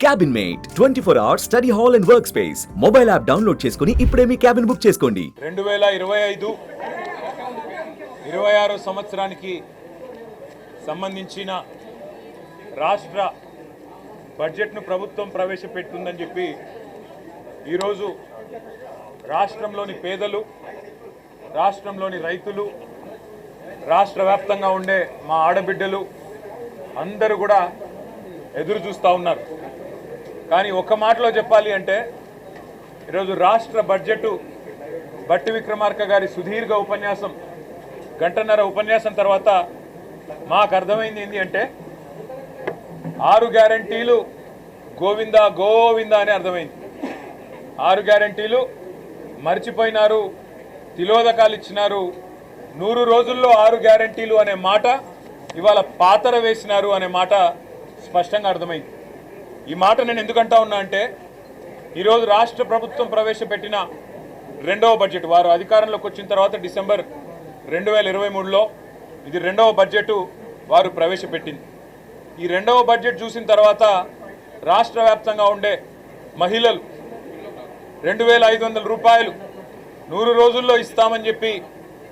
Cabin mate 24 hours study hall and work space mobile app download చేసుకుని ఇప్పుడే మీ cabin book చేసుకోండి. 2025-26 సంవత్సరానికి సంబంధించిన రాష్ట్ర బడ్జెట్ను ప్రభుత్వం ప్రవేశపెట్టిందని చెప్పి ఈరోజు రాష్ట్రంలోని పేదలు, రాష్ట్రంలోని రైతులు, రాష్ట్ర వ్యాప్తంగా ఉండే మా ఆడబిడ్డలు అందరూ కూడా ఎదురు చూస్తూ ఉన్నారు. కానీ ఒక్క మాటలో చెప్పాలి అంటే ఈరోజు రాష్ట్ర బడ్జెట్ బట్టి విక్రమార్క గారి సుదీర్ఘ ఉపన్యాసం, గంటన్నర ఉపన్యాసం తర్వాత మాకు అర్థమైంది ఏంటి అంటే 6 గ్యారంటీలు గోవిందా గోవిందా అని అర్థమైంది. 6 గ్యారంటీలు మర్చిపోయినారు, తిలోదకాలు ఇచ్చినారు. 100 రోజుల్లో 6 గ్యారంటీలు అనే మాట ఇవాళ పాతర వేసినారు అనే మాట స్పష్టంగా అర్థమైంది. ఈ మాట నేను ఎందుకంటా ఉన్నా అంటే ఈరోజు రాష్ట్ర ప్రభుత్వం ప్రవేశపెట్టిన రెండవ బడ్జెట్, వారు అధికారంలోకి వచ్చిన తర్వాత డిసెంబర్ 2023లో ఇది రెండవ బడ్జెట్ వారు ప్రవేశపెట్టింది. ఈ రెండవ బడ్జెట్ చూసిన తర్వాత రాష్ట్ర వ్యాప్తంగా ఉండే మహిళలు 2500 రూపాయలు 100 రోజుల్లో ఇస్తామని చెప్పి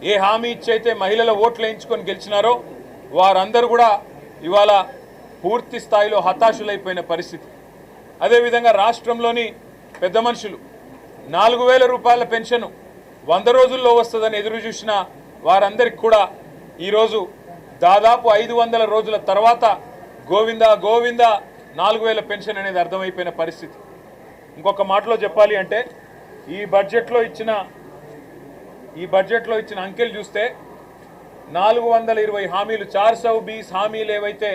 ఏ హామీ ఇచ్చైతే మహిళల ఓట్లు వేయించుకొని గెలిచినారో వారందరూ కూడా ఇవాళ పూర్తి స్థాయిలో హతాశులైపోయిన పరిస్థితి. అదేవిధంగా రాష్ట్రంలోని పెద్ద మనుషులు 4000 రూపాయల పెన్షన్ 100 రోజుల్లో వస్తుందని ఎదురు చూసిన వారందరికీ కూడా ఈరోజు దాదాపు 500 రోజుల తర్వాత గోవిందా గోవిందా 4000 పెన్షన్ అనేది అర్థమైపోయిన పరిస్థితి. ఇంకొక మాటలో చెప్పాలి అంటే ఈ బడ్జెట్లో ఇచ్చిన అంకెలు చూస్తే 420 హామీలు 420 హామీలు ఏవైతే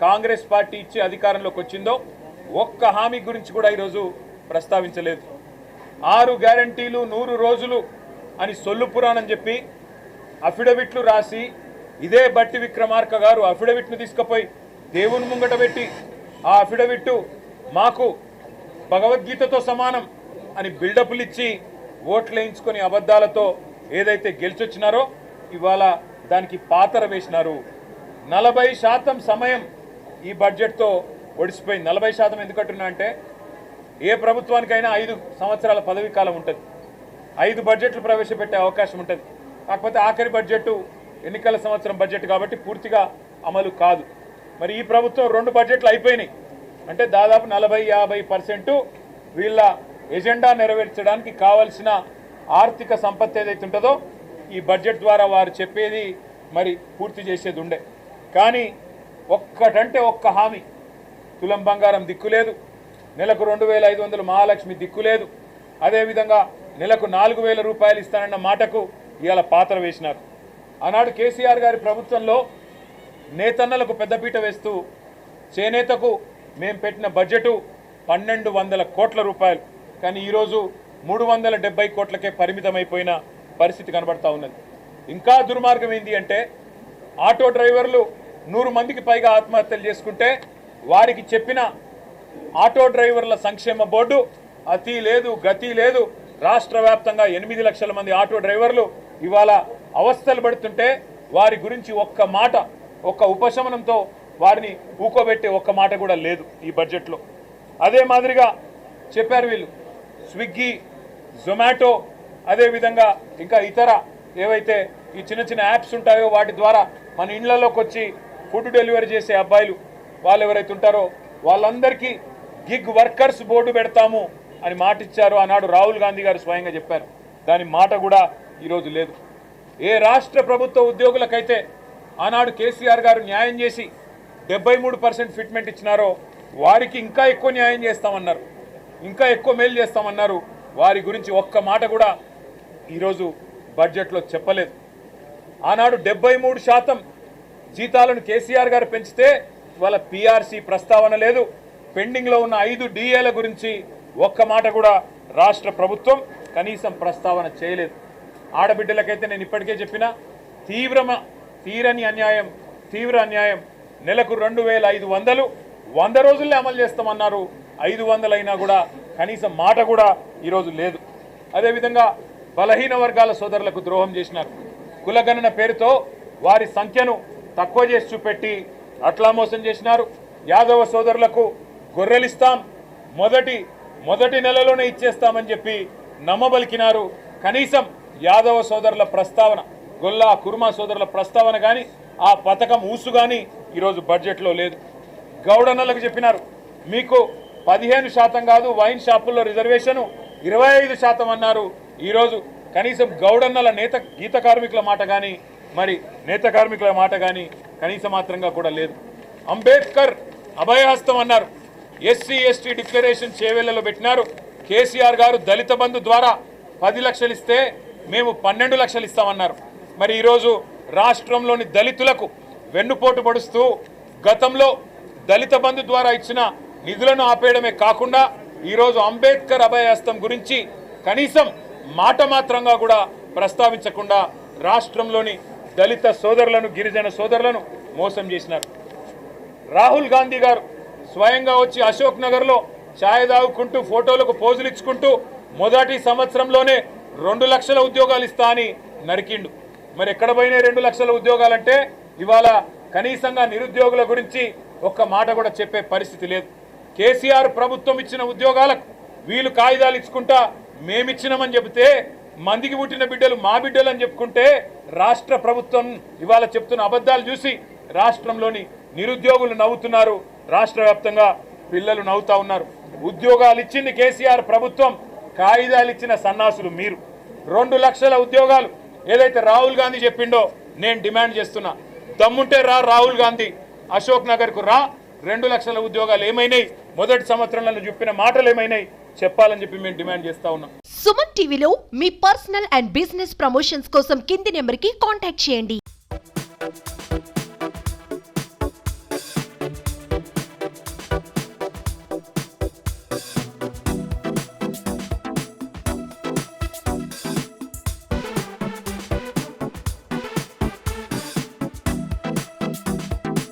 కాంగ్రెస్ పార్టీ ఇచ్చి అధికారంలోకి వచ్చిందో ఒక్క హామీ గురించి కూడా ఈరోజు ప్రస్తావించలేదు. 6 గ్యారంటీలు 100 రోజులు అని సొల్లు పురాణం చెప్పి అఫిడవిట్లు రాసి ఇదే బట్టి విక్రమార్క గారు అఫిడవిట్ను తీసుకుపోయి దేవుని ముంగట పెట్టి ఆ అఫిడవిట్ మాకు భగవద్గీతతో సమానం అని బిల్డప్లు ఇచ్చి ఓట్లు వేయించుకొని అబద్ధాలతో ఏదైతే గెలిచొచ్చినారో ఇవాళ దానికి పాతర వేసినారు. 40% సమయం ఈ బడ్జెట్తో ఒడిసిపోయింది. 40% ఎందుకంటున్నా అంటే ఏ ప్రభుత్వానికైనా 5 సంవత్సరాల పదవీ కాలం ఉంటుంది, 5 బడ్జెట్లు ప్రవేశపెట్టే అవకాశం ఉంటుంది. కాకపోతే ఆఖరి బడ్జెట్ ఎన్నికల సంవత్సరం బడ్జెట్ కాబట్టి పూర్తిగా అమలు కాదు. మరి ఈ ప్రభుత్వం 2 బడ్జెట్లు అయిపోయినాయి అంటే దాదాపు 40-50% వీళ్ళ ఎజెండా నెరవేర్చడానికి కావలసిన ఆర్థిక సంపత్తి ఏదైతే ఉంటుందో ఈ బడ్జెట్ ద్వారా వారు చెప్పేది మరి పూర్తి చేసేది ఉండే. కానీ ఒక్కటంటే ఒక్క హామీ, తులం బంగారం దిక్కులేదు, నెలకు 2500 మహాలక్ష్మి దిక్కులేదు, అదేవిధంగా నెలకు 4000 రూపాయలు ఇస్తానన్న మాటకు ఇవాళ పాత్ర వేసినారు. ఆనాడు కేసీఆర్ గారి ప్రభుత్వంలో నేతన్నలకు పెద్దపీట వేస్తూ చేనేతకు మేము పెట్టిన బడ్జెటు 1200 కోట్ల రూపాయలు, కానీ ఈరోజు 370 కోట్లకే పరిమితమైపోయిన పరిస్థితి కనబడతా ఉన్నది. ఇంకా దుర్మార్గం ఏంటి అంటే ఆటో డ్రైవర్లు 100 మందికి పైగా ఆత్మహత్యలు చేసుకుంటే వారికి చెప్పిన ఆటో డ్రైవర్ల సంక్షేమ బోర్డు అతి లేదు గతి లేదు. రాష్ట్ర వ్యాప్తంగా 8 లక్షల మంది ఆటో డ్రైవర్లు ఇవాళ అవస్థలు పడుతుంటే వారి గురించి ఒక్క మాట, ఒక్క ఉపశమనంతో వారిని ఊకోబెట్టే ఒక్క మాట కూడా లేదు ఈ బడ్జెట్లో. అదే మాదిరిగా చెప్పారు వీళ్ళు స్విగ్గీ, జొమాటో, అదేవిధంగా ఇంకా ఇతర ఏవైతే ఈ చిన్న చిన్న యాప్స్ ఉంటాయో వాటి ద్వారా మన ఇళ్లలోకి వచ్చి ఫుడ్ డెలివరీ చేసే అబ్బాయిలు వాళ్ళు ఎవరైతే ఉంటారో వాళ్ళందరికీ గిగ్ వర్కర్స్ బోర్డు పెడతాము అని మాట ఇచ్చారు. ఆనాడు రాహుల్ గాంధీ గారు స్వయంగా చెప్పారు. దాని మాట కూడా ఈరోజు లేదు. ఏ రాష్ట్ర ప్రభుత్వ ఉద్యోగులకైతే ఆనాడు కేసీఆర్ గారు న్యాయం చేసి 73% ఫిట్మెంట్ ఇచ్చినారో వారికి ఇంకా ఎక్కువ న్యాయం చేస్తామన్నారు, ఇంకా ఎక్కువ మేలు చేస్తామన్నారు. వారి గురించి ఒక్క మాట కూడా ఈరోజు బడ్జెట్లో చెప్పలేదు. ఆనాడు 73% జీతాలను కేసీఆర్ గారు పెంచితే ఇవాళ పీఆర్సీ ప్రస్తావన లేదు. పెండింగ్లో ఉన్న 5 డిఏల గురించి ఒక్క మాట కూడా రాష్ట్ర ప్రభుత్వం కనీసం ప్రస్తావన చేయలేదు. ఆడబిడ్డలకైతే నేను ఇప్పటికే చెప్పిన తీవ్ర అన్యాయం. నెలకు 2500 100 రోజుల్లో అమలు చేస్తామన్నారు. 500 అయినా కూడా కనీసం మాట కూడా ఈరోజు లేదు. అదేవిధంగా బలహీన వర్గాల సోదరులకు ద్రోహం చేసినారు. కులగణన పేరుతో వారి సంఖ్యను తక్కువ చేసి చూపెట్టి అట్లా మోసం చేసినారు. యాదవ సోదరులకు గొర్రెలిస్తాం, మొదటి నెలలోనే ఇచ్చేస్తామని చెప్పి నమ్మబలికినారు. కనీసం యాదవ సోదరుల ప్రస్తావన, గొల్లా కుర్మా సోదరుల ప్రస్తావన కానీ ఆ పథకం ఊసు కానీ ఈరోజు బడ్జెట్లో లేదు. గౌడన్నలకు చెప్పినారు మీకు 15% కాదు వైన్ షాపుల్లో రిజర్వేషను 25% అన్నారు. ఈరోజు కనీసం గౌడన్నల గీత కార్మికుల మాట కానీ నేత కార్మికుల మాట కానీ కనీస మాత్రంగా కూడా లేదు. అంబేద్కర్ అభయహస్తం అన్నారు, ఎస్సీ ఎస్టీ డిక్లరేషన్ చేవేళ్లలో పెట్టినారు. కేసీఆర్ గారు దళిత బంధు ద్వారా 10 లక్షలు ఇస్తే మేము 12 లక్షలు ఇస్తామన్నారు. మరి ఈరోజు రాష్ట్రంలోని దళితులకు వెన్నుపోటు పొడుస్తూ గతంలో దళిత బంధు ద్వారా ఇచ్చిన నిధులను ఆపేయడమే కాకుండా ఈరోజు అంబేద్కర్ అభయహస్తం గురించి కనీసం మాట మాత్రంగా కూడా ప్రస్తావించకుండా రాష్ట్రంలోని దళిత సోదరులను గిరిజన సోదరులను మోసం చేసినారు. రాహుల్ గాంధీ గారు స్వయంగా వచ్చి అశోక్ నగర్లో ఛాయ్ తాగుకుంటూ ఫోటోలకు పోజులు ఇచ్చుకుంటూ మొదటి సంవత్సరంలోనే 2 లక్షల ఉద్యోగాలు ఇస్తా అని నరికిండు. మరి ఎక్కడ పోయినాయి 2 లక్షల ఉద్యోగాలంటే ఇవాళ కనీసంగా నిరుద్యోగుల గురించి ఒక్క మాట కూడా చెప్పే పరిస్థితి లేదు. కేసీఆర్ ప్రభుత్వం ఇచ్చిన ఉద్యోగాలకు వీళ్ళు కాగితాలు ఇచ్చుకుంటా మేమిచ్చినామని చెబితే మందికి పుట్టిన బిడ్డలు మా బిడ్డలు అని చెప్పుకుంటే రాష్ట్ర ప్రభుత్వం ఇవాళ చెప్తున్న అబద్ధాలు చూసి రాష్ట్రంలోని నిరుద్యోగులు నవ్వుతున్నారు. రాష్ట్ర వ్యాప్తంగా పిల్లలు నవ్వుతా ఉన్నారు. ఉద్యోగాలు ఇచ్చింది కేసీఆర్ ప్రభుత్వం, కాగితాలు ఇచ్చిన సన్నాసులు మీరు. 2 లక్షల ఉద్యోగాలు ఏదైతే రాహుల్ గాంధీ చెప్పిండో నేను డిమాండ్ చేస్తున్నా, దమ్ముంటే రాహుల్ గాంధీ అశోక్ నగర్కు 2 లక్షల ఉద్యోగాలు ఏమైనాయి, మొదటి సంవత్సరంలో చెప్పిన మాటలు ఏమైనాయి చెప్పాలని చెప్పి మేము డిమాండ్ చేస్తా ఉన్నాం. సుమన్ టీవీలో మీ పర్సనల్ అండ్ బిజినెస్ ప్రమోషన్స్ కోసం కింది నెంబర్కి కాంటాక్ట్ చేయండి.